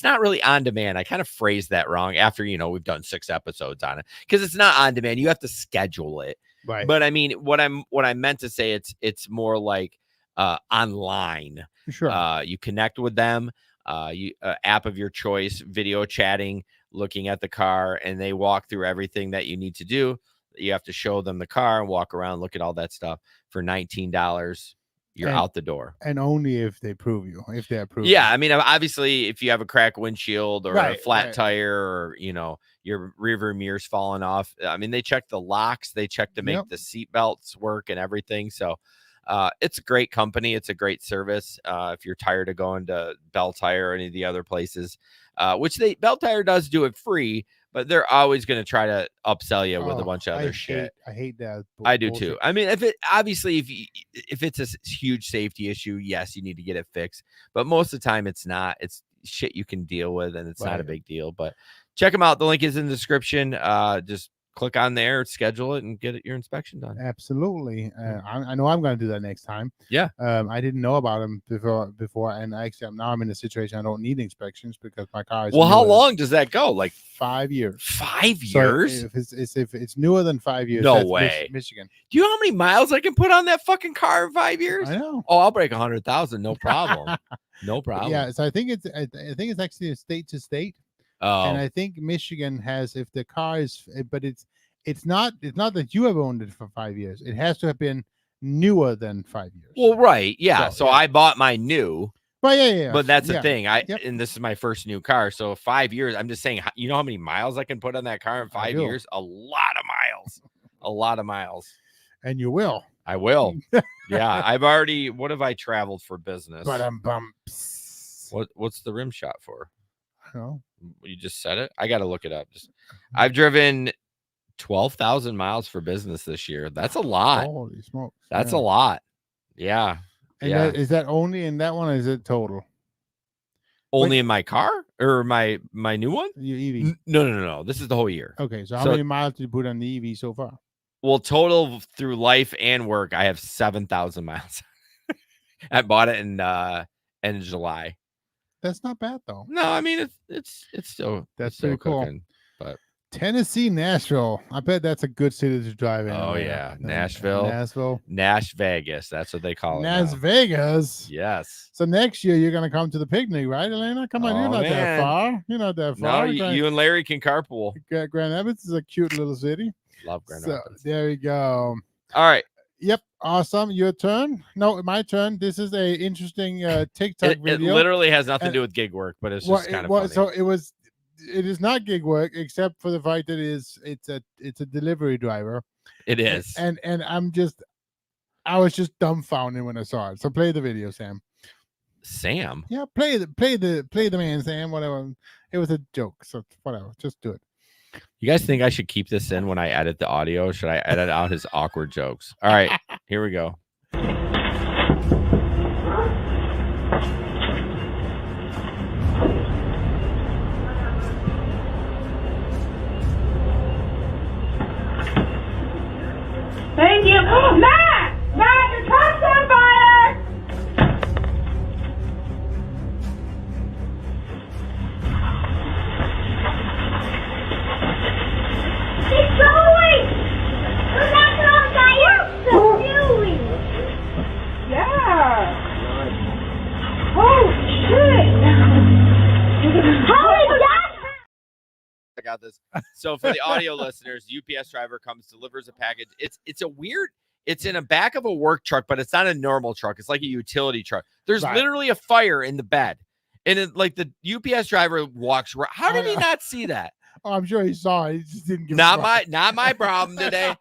not really on demand. I kind of phrased that wrong after, we've done 6 episodes on it, because it's not on demand. You have to schedule it. Right. But I mean, what I meant to say, it's more like online. Sure. You connect with them, app of your choice, video chatting, looking at the car, and they walk through everything that you need to do. You have to show them the car and walk around, look at all that stuff for $19. You're out the door. And only if they approve you, if they approve. Yeah, I mean, obviously, if you have a cracked windshield or a flat tire, or your rearview mirror's falling off, I mean, they check the locks, they check to make the seat belts work and everything. So it's a great company. It's a great service. If you're tired of going to Bell Tire or any of the other places, which Bell Tire does do it free, but they're always going to try to upsell you with a bunch of other shit. I hate that. I do too. I mean, if it's a huge safety issue, yes, you need to get it fixed. But most of the time, it's not. It's shit you can deal with, and it's not a big deal. But check them out. The link is in the description. Just click on there, schedule it, and get your inspection done. Absolutely. I know I'm going to do that next time. Yeah. I didn't know about them before, and actually now I'm in a situation I don't need inspections because my car is. Well, how long does that go? Like 5 years. 5 years? So if it's newer than 5 years, no that's way. Michigan. Do you know how many miles I can put on that fucking car in 5 years? I know. Oh, I'll break 100,000, no problem. No problem. Yeah. So I think it's actually a state to state. Oh. And I think Michigan has, if the car is, but it's not that you have owned it for 5 years. It has to have been newer than 5 years. Well, right. Yeah. So I bought my new. But yeah. But that's the thing. And this is my first new car. So 5 years, I'm just saying, you know how many miles I can put on that car in 5 years? A lot of miles. A lot of miles. And you will. I will. Yeah. What have I traveled for business? What's the rim shot for? I don't know. You just said it? I got to look it up. I've driven 12,000 miles for business this year. That's a lot. Holy smokes. That's a lot. Yeah. And is that only in that one, or is it total? Only in my car or my new one? Your EV? No. This is the whole year. Okay. So how many miles did you put on the EV so far? Well, total through life and work, I have 7,000 miles. I bought it in end of July. That's not bad though. No, I mean it's still pretty cool. Cooking, but Tennessee, Nashville. I bet that's a good city to drive in. Oh yeah, Nashville, Nash Vegas. That's what they call it. Nash Vegas. Yes. So next year you're gonna come to the picnic, right, Elena? Come on, you're not that far. You're not that far. No, you and Larry can carpool. Grand Rapids is a cute little city. Love Grand Rapids. There we go. All right. Yep. Awesome. Your turn. No, my turn. This is a interesting TikTok video. It literally has nothing to do with gig work, but it's just kind of funny. So it is not gig work, except for the fact that it's a delivery driver. It is. And I was just dumbfounded when I saw it. So play the video, Sam. Sam? Yeah, play the man, Sam. Whatever. It was a joke. So whatever. Just do it. You guys think I should keep this in when I edit the audio? Should I edit out his awkward jokes? All right, here we go. Thank you. Oh, Matt, your truck's on fire! Keep going! We're not on fire! So doing. Yeah. Oh, shit. How is that? I got this. So for the audio listeners, UPS driver comes, delivers a package. It's a weird. It's in a back of a work truck, but it's not a normal truck. It's like a utility truck. There's literally a fire in the bed, and the UPS driver walks. How did he not see that? Oh, I'm sure he saw it. He just didn't give not my problem today.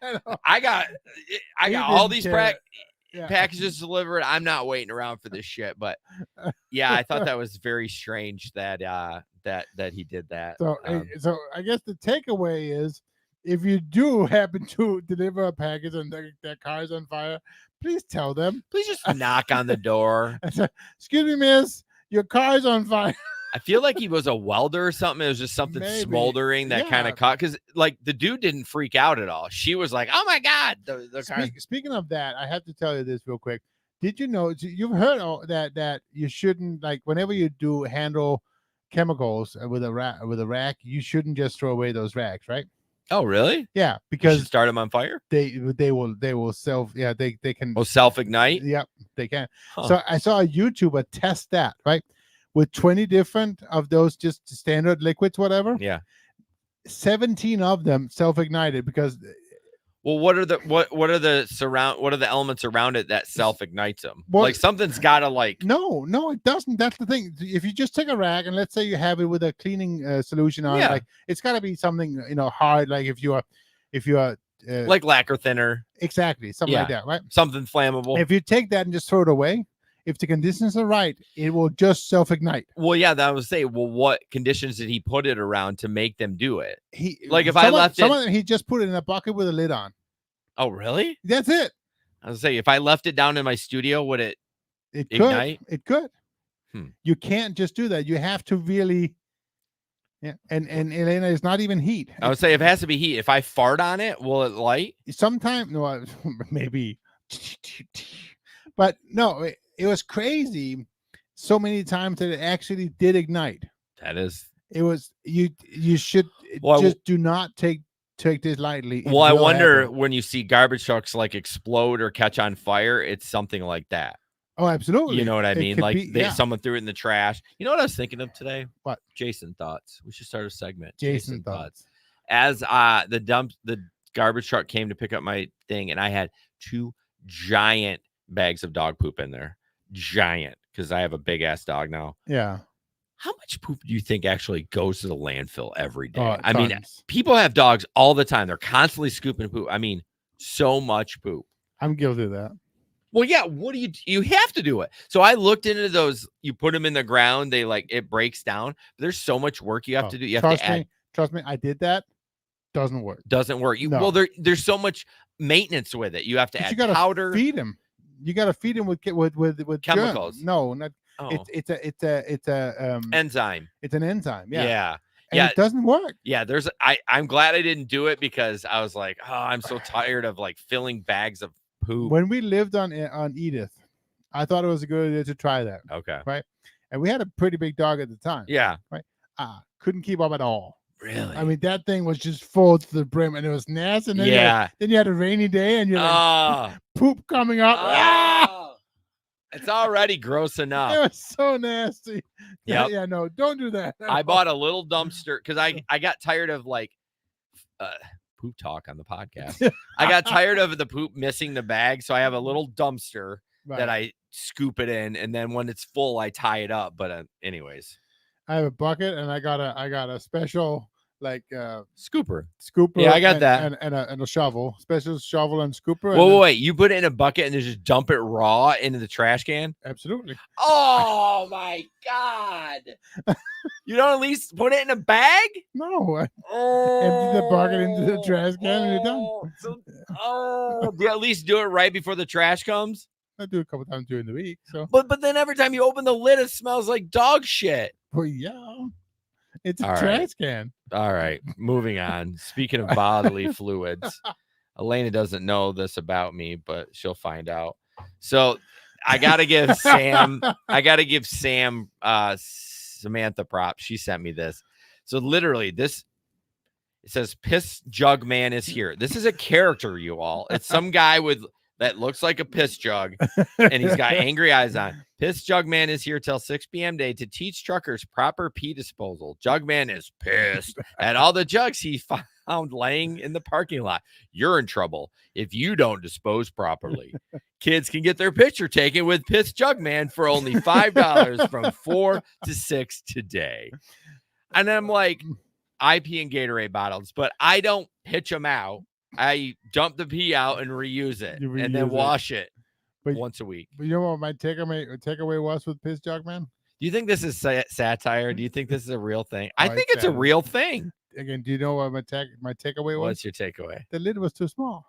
I got all these packages delivered. I'm not waiting around for this shit. But yeah, I thought that was very strange that he did that. So I guess the takeaway is if you do happen to deliver a package and their car is on fire, please tell them. Please just knock on the door. Excuse me, miss, your car is on fire. I feel like he was a welder or something. It was just something Maybe. smoldering that kind Yeah. of caught. Because like the dude didn't freak out at all. She was like, "Oh my god!" The car. Speaking of that, I have to tell you this real quick. Did you know you've heard that you shouldn't, like, whenever you do handle chemicals with a rack, you shouldn't just throw away those racks, right? Oh really? Yeah, You because should start them on fire. they will they can self ignite. Yep, they can. Huh. So I saw a YouTuber test that, right, with 20 different of those just standard liquids, whatever. Yeah. 17 of them self-ignited because Well, what are the elements around it that self ignites them? Well, like something's got to like. no, it doesn't. That's the thing. If you just take a rag and let's say you have it with a cleaning solution on, Yeah. like it's got to be something hard, like if you are Like lacquer thinner, exactly something like that, right? something flammable. If you take that and just throw it away, if the conditions are right, it will just self-ignite. Well, yeah, that would say, well, what conditions did he put it around to make them do it? If I left it, he just put it in a bucket with a lid on. oh really? That's it. I was say if I left it down in my studio, would it? It Ignite? could. It could. You can't just do that. You have to really. Yeah, and Elena, it's not even heat. I would say if it has to be heat. If I fart on it, will it light? Sometimes, no, maybe, but no, it was crazy. So many times that it actually did ignite. That is. It was you should just do not take this lightly. Well, I wonder when you see garbage trucks like explode or catch on fire, it's something like that. Oh, absolutely. You know what I mean? Like be, someone threw it in the trash. You know what I was thinking of today? What? Jason thoughts. We should start a segment. Jason thoughts. As the garbage truck came to pick up my thing, and I had 2 giant bags of dog poop in there. Giant, because I have a big ass dog now. Yeah. How much poop do you think actually goes to the landfill every day? Oh, I mean, people have dogs all the time. They're constantly scooping poop. I mean, so much poop. I'm guilty of that. Well, yeah. What do you have to do it? So I looked into those. You put them in the ground. They it breaks down. But there's so much work you have to do. You have to add. Trust me. I did that. Doesn't work. Doesn't work. Well, there's so much maintenance with it. You have to add powder. Feed him. You got to feed him with chemicals. Germs. No, not. Oh. It's a enzyme. It's an enzyme. Yeah. Yeah. It doesn't work. Yeah. I'm glad I didn't do it because I was like, oh, I'm so tired of like filling bags of poop. When we lived on Edith, I thought it was a good idea to try that. Okay. Right. And we had a pretty big dog at the time. Yeah. Right. Couldn't keep up at all. Really? I mean, that thing was just full to the brim, and it was nasty. And then then you had a rainy day, and you're like, poop coming up. It's already gross enough. It was so nasty. Yep. Yeah, no, don't do that. I bought a little dumpster because I got tired of like poop talk on the podcast. I got tired of the poop missing the bag, so I have a little dumpster that I scoop it in, and then when it's full, I tie it up. But anyways, I have a bucket, and I got a special like scooper. Yeah, I got that, and a shovel, special shovel and scooper. Whoa, wait! You put it in a bucket and then just dump it raw into the trash can? Absolutely. Oh my god! You don't at least put it in a bag? No. Empty the bucket into the trash can and you're done. Do you at least do it right before the trash comes? I do a couple times during the week. So, but then every time you open the lid, it smells like dog shit. Well, yeah, it's a trash can. All right, moving on. Speaking of bodily fluids, Elena doesn't know this about me, but she'll find out. So I gotta give Sam Samantha props. She sent me this. So literally, it says Pissjug Man is here. This is a character, you all. It's some guy that looks like a piss jug, and he's got angry eyes on. Pissjug Man is here till 6 p.m. today to teach truckers proper pee disposal. Jugman is pissed at all the jugs he found laying in the parking lot. You're in trouble if you don't dispose properly. Kids can get their picture taken with Pissjug Man for only $5 from 4 to 6 today. And I'm like, I pee in Gatorade bottles, but I don't pitch them out. I dump the pee out and reuse it and then wash it once a week. But you know what my takeaway was with Pissjug Man? Do you think this is satire? Do you think this is a real thing? I think it's a real thing. again, do you know what my takeaway was? What's your takeaway? The lid was too small.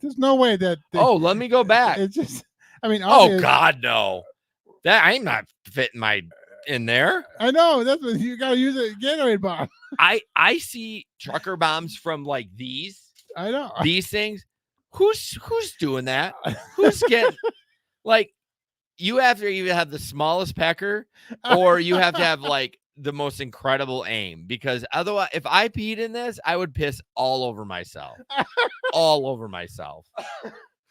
There's no way that. Oh, let me go back. It's just. I mean, Oh God, no! That I'm not fitting my in there. I know that's what you gotta use a Gatorade bomb. I see trucker bombs from like these I know. these things. Who's doing that? Who's getting like? You have to either have the smallest pecker, or you have to have like the most incredible aim. Because otherwise, if I peed in this, I would piss all over myself. All over myself.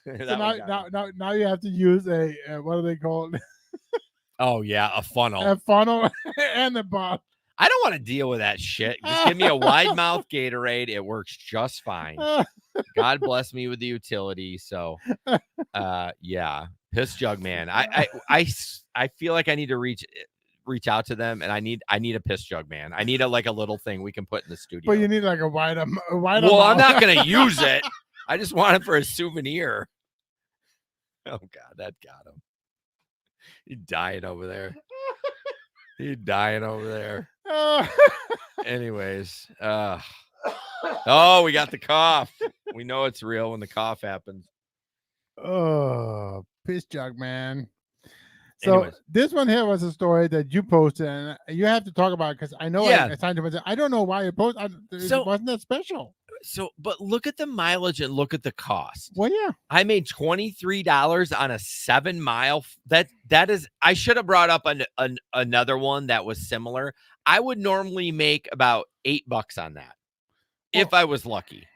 So now you have to use a what are they called? Oh yeah, a funnel. A funnel and a bomb. I don't want to deal with that shit. Just give me a wide mouth Gatorade. It works just fine. God bless me with the utility. So, yeah, Pissjug man. I feel like I need to reach out to them, and I need a Pissjug man. I need a little thing we can put in the studio. But you need like a wider. Well, I'm not gonna use it. I just want it for a souvenir. Oh God, that got him. He's dying over there. Anyways, oh, we got the cough. We know it's real when the cough happens. Oh, Pissjug man. So Anyways. This one here was a story that you posted, and you have to talk about because I know I don't know why you posted. It wasn't that special. So, but look at the mileage and look at the cost. Well, yeah, I made $23 on a 7 mile. That is. I should have brought up another one that was similar. I would normally make about $8 on that if I was lucky.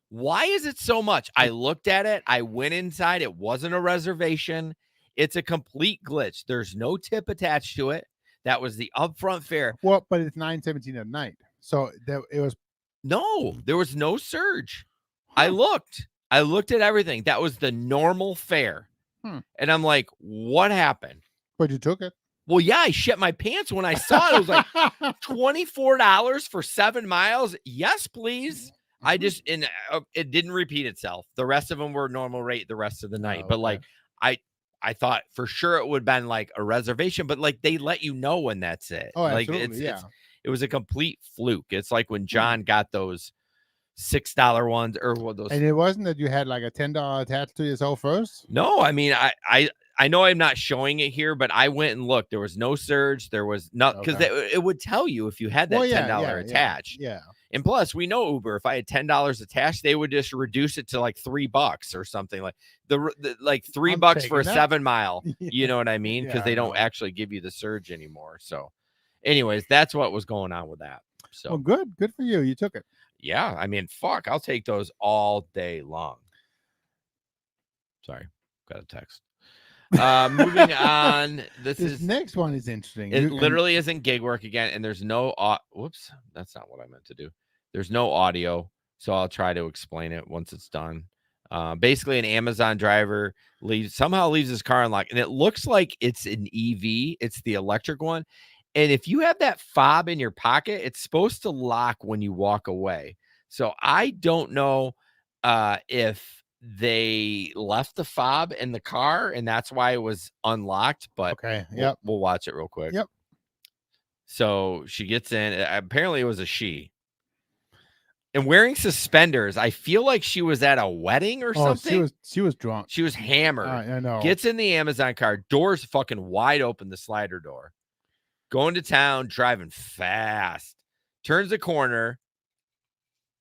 Why is it so much? I looked at it. I went inside. It wasn't a reservation. It's a complete glitch. There's no tip attached to it. That was the upfront fare. Well, but it's $9.17 at night, so it was. No, there was no surge. Huh. I looked at everything. That was the normal fare. And I'm like, what happened? But you took it. Well, yeah, I shit my pants when I saw it. It was like $24 for 7 miles. Yes, please. I just, and it didn't repeat itself. The rest of them were normal rate the rest of the night. But like, I thought for sure it would have been like a reservation, but like they let you know when that's it. Oh, like absolutely, it was a complete fluke. It's like when John got those $6 ones or what those. And it wasn't that you had like a $10 attached to yourself first. No, I mean I know I'm not showing it here, but I went and looked. There was no surge. There was not because it would tell you if you had that $10 attached. Yeah. And plus, we know Uber. If I had $10 attached, they would just reduce it to like $3 or something like like $3 for a 7 mile. You know what I mean? Because they don't actually give you the surge anymore. So, anyways, that's what was going on with that. So, well, good for you. You took it. Yeah, I mean, fuck, I'll take those all day long. Sorry, got a text. Moving on. This next one is interesting. It literally isn't gig work again, and there's no whoops, that's not what I meant to do. There's no audio, so I'll try to explain it once it's done. Basically, an Amazon driver somehow leaves his car unlocked, and it looks like it's an EV. It's the electric one, and if you have that fob in your pocket, it's supposed to lock when you walk away. So I don't know if they left the fob in the car and that's why it was unlocked, but okay, we'll watch it real quick. Yep. So she gets in. Apparently it was a she. And wearing suspenders. I feel like she was at a wedding or something. She was drunk. She was hammered. I know. Gets in the Amazon car, doors fucking wide open, the slider door. Going to town, driving fast. Turns the corner.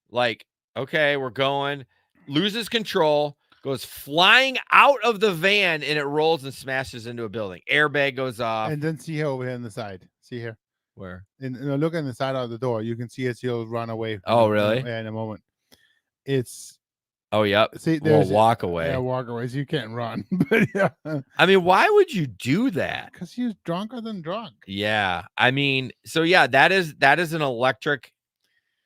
Like, okay, we're going. Loses control, goes flying out of the van, and it rolls and smashes into a building. Airbag goes off. And then see her over here on the side. See here? Where? Look on the side of the door. You can see it. She'll run away. Oh, really? In a moment. It's. Oh, yep. See, walk away. Yeah, walk away. So you can't run. But yeah. I mean, why would you do that? Because she's drunker than drunk. Yeah. I mean, so yeah, that is an electric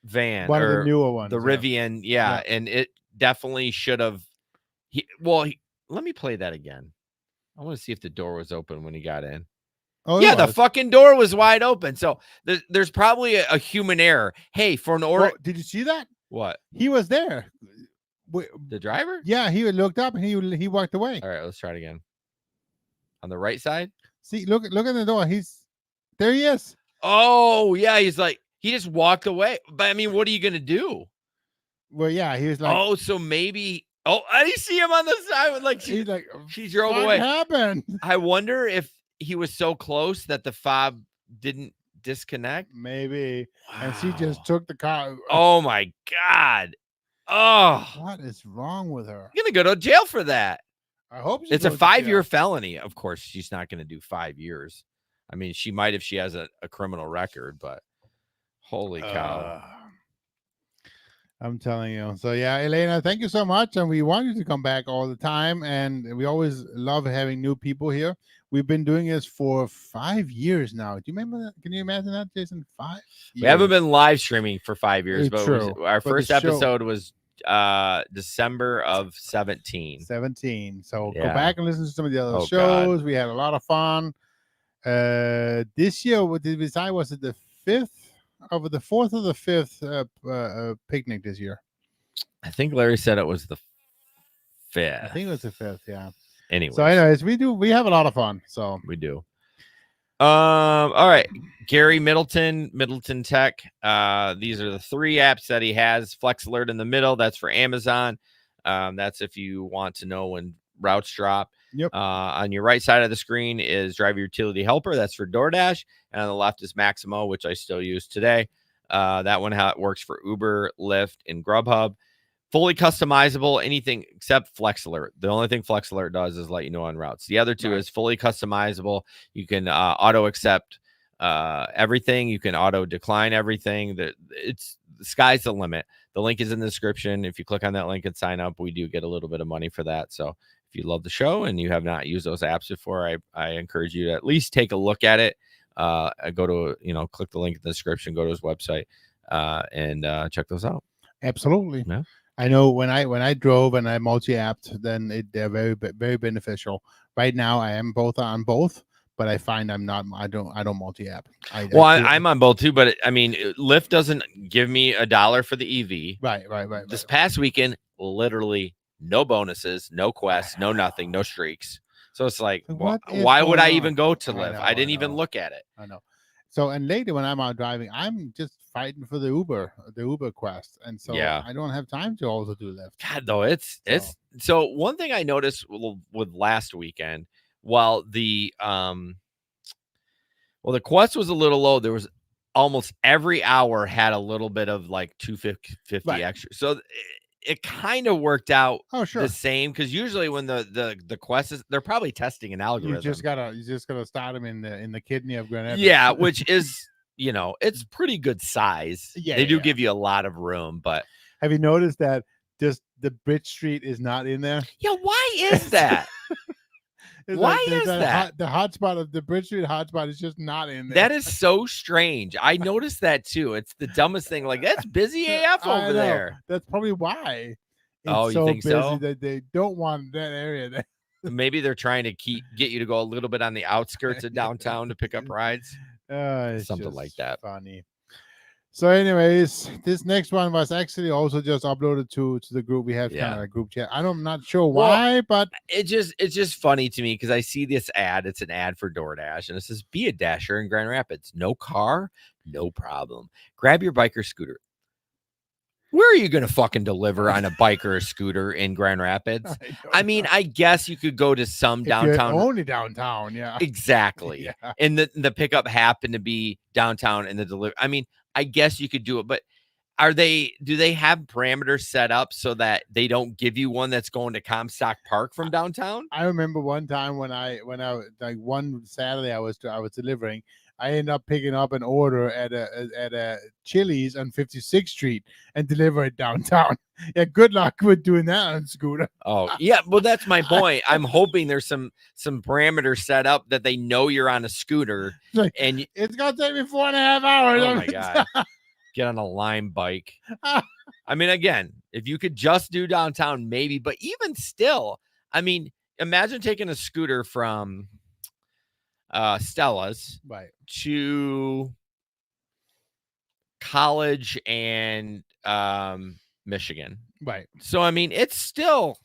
van. One of the newer ones. The Rivian. Yeah. And it definitely should have. Let me play that again. I want to see if the door was open when he got in. Oh yeah, the fucking door was wide open. So there's probably a human error. Hey, for an order. Well, did you see that? What? He was there. The driver? Yeah, he looked up and he walked away. All right, let's try it again. On the right side. See, look at the door. There he is. Oh yeah, he's like He just walked away. But I mean, what are you gonna do? Well, yeah, he was like, Oh, so maybe. Oh, I see him on the side. Like he's like, she drove what away. happened? I wonder if he was so close that the fob didn't disconnect. Maybe. And she Wow. just took the car. Oh my God. Oh, What is wrong with her? I'm gonna go to jail for that. I hope she It's a goes to 5-year jail. felony. Of course, she's not gonna do 5 years. I mean, she might if she has a criminal record, but holy cow. I'm telling you. So yeah, Elena, thank you so much. And we want you to come back all the time. And we always love having new people here. We've been doing this for 5 years now. Do you remember that? Can you imagine that, Jason? 5 years. We haven't been live streaming for 5 years, but True. our But first the show- episode was December of 17. 17. So go Yeah. back and listen to some of the other Oh, shows. God. We had a lot of fun. This year, what did we decide? Was it the 5th? Over the 4th or the 5th picnic this year? I think Larry said it was the 5th. I think it was the 5th, yeah. Anyway, So anyways, we have a lot of fun. So we do. All right. Gary Middleton Tech. These are the 3 apps that he has. Flex Alert in the middle. That's for Amazon. That's if you want to know when routes drop. Yep. On your right side of the screen is Driver Utility Helper. That's for DoorDash. And on the left is Maximo, which I still use today. That one works for Uber, Lyft, and Grubhub. Fully customizable, anything except Flex Alert. The only thing Flex Alert does is let you know on routes. The other 2 is fully customizable. You can auto accept everything. You can auto decline everything. The sky's the limit. The link is in the description. If you click on that link and sign up, we do get a little bit of money for that. So if you love the show and you have not used those apps before, I encourage you to at least take a look at it. Go to, click the link in the description, go to his website, and check those out. absolutely. Yeah. I know when I drove and I multi-apped, then they're very, very beneficial. Right now, I am on both, but I find I don't multi-app. I'm on both too, but Lyft doesn't give me $1 for the EV. Right. This past weekend, literally no bonuses, no quests, no nothing, no streaks. So it's like, why would I even go to Lyft? I didn't even look at it. I know. So, and later when I'm out driving, I'm just fighting for the Uber quest. And so Yeah. I don't have time to also do Lyft. God, though, it's so one thing I noticed with last weekend, while the quest was a little low, there was almost every hour had a little bit of like 250 extra. So it kind of worked out the same, because usually when the quest is, they're probably testing an algorithm. You just gotta start them in the kidney of Grand Rapids. Yeah, which is it's pretty good size. Yeah, they do give you a lot of room, but have you noticed that just the Bridge Street is not in there? Yeah, why is that? Why is that? The hotspot of the Bridge Street hotspot is just not in there. That is so strange. I noticed that too. It's the dumbest thing. Like, that's busy AF over there. That's probably why. It's you think busy so? that they don't want that area there. Maybe they're trying to get you to go a little bit on the outskirts of downtown to pick up rides. Something like that. Funny. So, anyways, this next one was actually also just uploaded to the group. We have kind of a group chat. I'm not sure why, but it's just funny to me because I see this ad. It's an ad for DoorDash, and it says, "Be a Dasher in Grand Rapids. No car, no problem. Grab your bike or scooter." Where are you going to fucking deliver on a bike or a scooter in Grand Rapids? I mean, I guess you could go to some downtown. Only downtown, yeah. Exactly. Yeah. And the pickup happened to be downtown, and the delivery. I mean, I guess you could do it, but do they have parameters set up so that they don't give you one that's going to Comstock Park from downtown? I remember one time when I like one Saturday I was delivering. I ended up picking up an order at a Chili's on 56th Street and deliver it downtown. Yeah, good luck with doing that on scooter. Oh, yeah. Well, that's my point. I'm hoping there's some parameters set up that they know you're on a scooter. And it's going to take me 4.5 hours. Oh, my God. Get on a Lime bike. I mean, again, if you could just do downtown, maybe. But even still, I mean, imagine taking a scooter from Stella's to College and Michigan. Right. So, I mean, it's still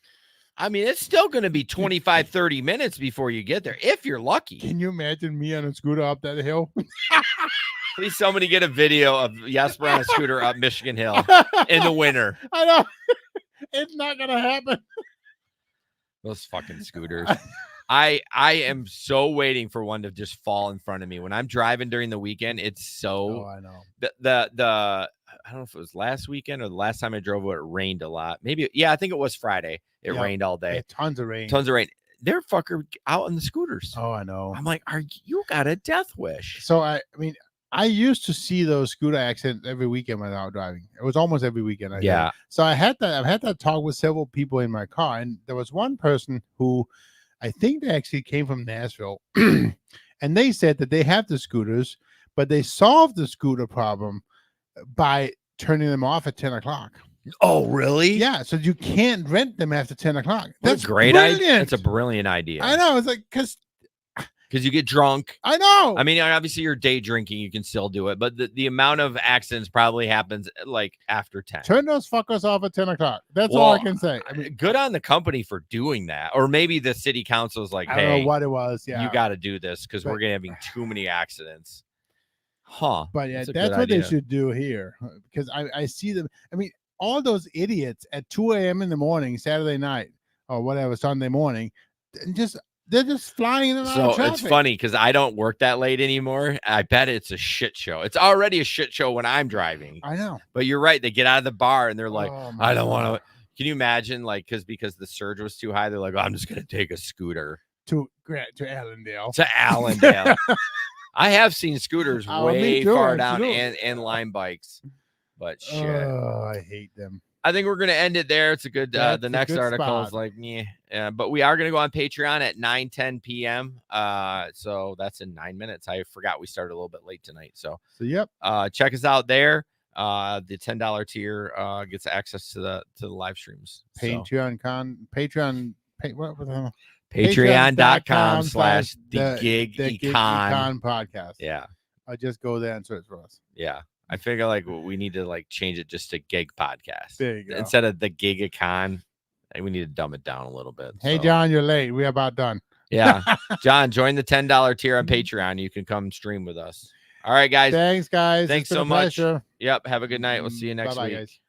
going to be 25, 30 minutes before you get there, if you're lucky. Can you imagine me on a scooter up that hill? Please, somebody get a video of Jesper on a scooter up Michigan Hill in the winter. I know. It's not gonna happen. Those fucking scooters. I am so waiting for one to just fall in front of me when I'm driving during the weekend. It's so. Oh, I know. The I don't know if it was last weekend or the last time I drove where it rained a lot. Maybe, yeah, I think it was Friday. It rained all day. Yeah, tons of rain. Tons of rain. They're fucker out on the scooters. Oh, I know. I'm like, you got a death wish? So I mean, I used to see those scooter accidents every weekend when I was driving. It was almost every weekend. I think. So I've had that talk with several people in my car, and there was one person who I think they actually came from Nashville, and they said that they have the scooters, but they solved the scooter problem by turning them off at 10 o'clock. Oh, really? Yeah. So you can't rent them after 10 o'clock. That's a great idea. That's a brilliant idea. I know. It's like, because you get drunk. I know. I mean, obviously you're day drinking, you can still do it, but the amount of accidents probably happens like after 10. Turn those fuckers off at 10 o'clock. That's all I can say. I mean, good on the company for doing that. Or maybe the city council is like, I hey, don't know what it was. Yeah. You got to do this because we're having too many accidents. Huh. But yeah, that's what they should do here, because I see them. I mean, all those idiots at 2 a.m. in the morning, Saturday night or whatever, Sunday morning, and they're just flying in and out of traffic. It's funny because I don't work that late anymore. I bet it's a shit show. It's already a shit show when I'm driving. I know. But you're right. They get out of the bar and they're like, I don't want to. Can you imagine, like, because the surge was too high, they're like, I'm just going to take a scooter to Allendale. To Allendale. I have seen scooters way far down and line bikes, but shit. Oh, I hate them. I think we're going to end it there. It's a good, the next article is like, yeah, but we are going to go on Patreon at 9:10 p.m. So that's in 9 minutes. I forgot we started a little bit late tonight. So yep. Check us out there. The $10 tier gets access to the live streams. Patreon.com/the-gig-econ podcast. Yeah. I just go there and search for us. Yeah. I figure like we need to like change it just to gig podcast. There you go. Instead of the gig econ. We need to dumb it down a little bit. Hey, John, you're late. We're about done. Yeah. John, join the $10 tier on Patreon. You can come stream with us. All right, guys. Thanks, guys. Thanks so much. Yep. Have a good night. We'll see you next week. Guys.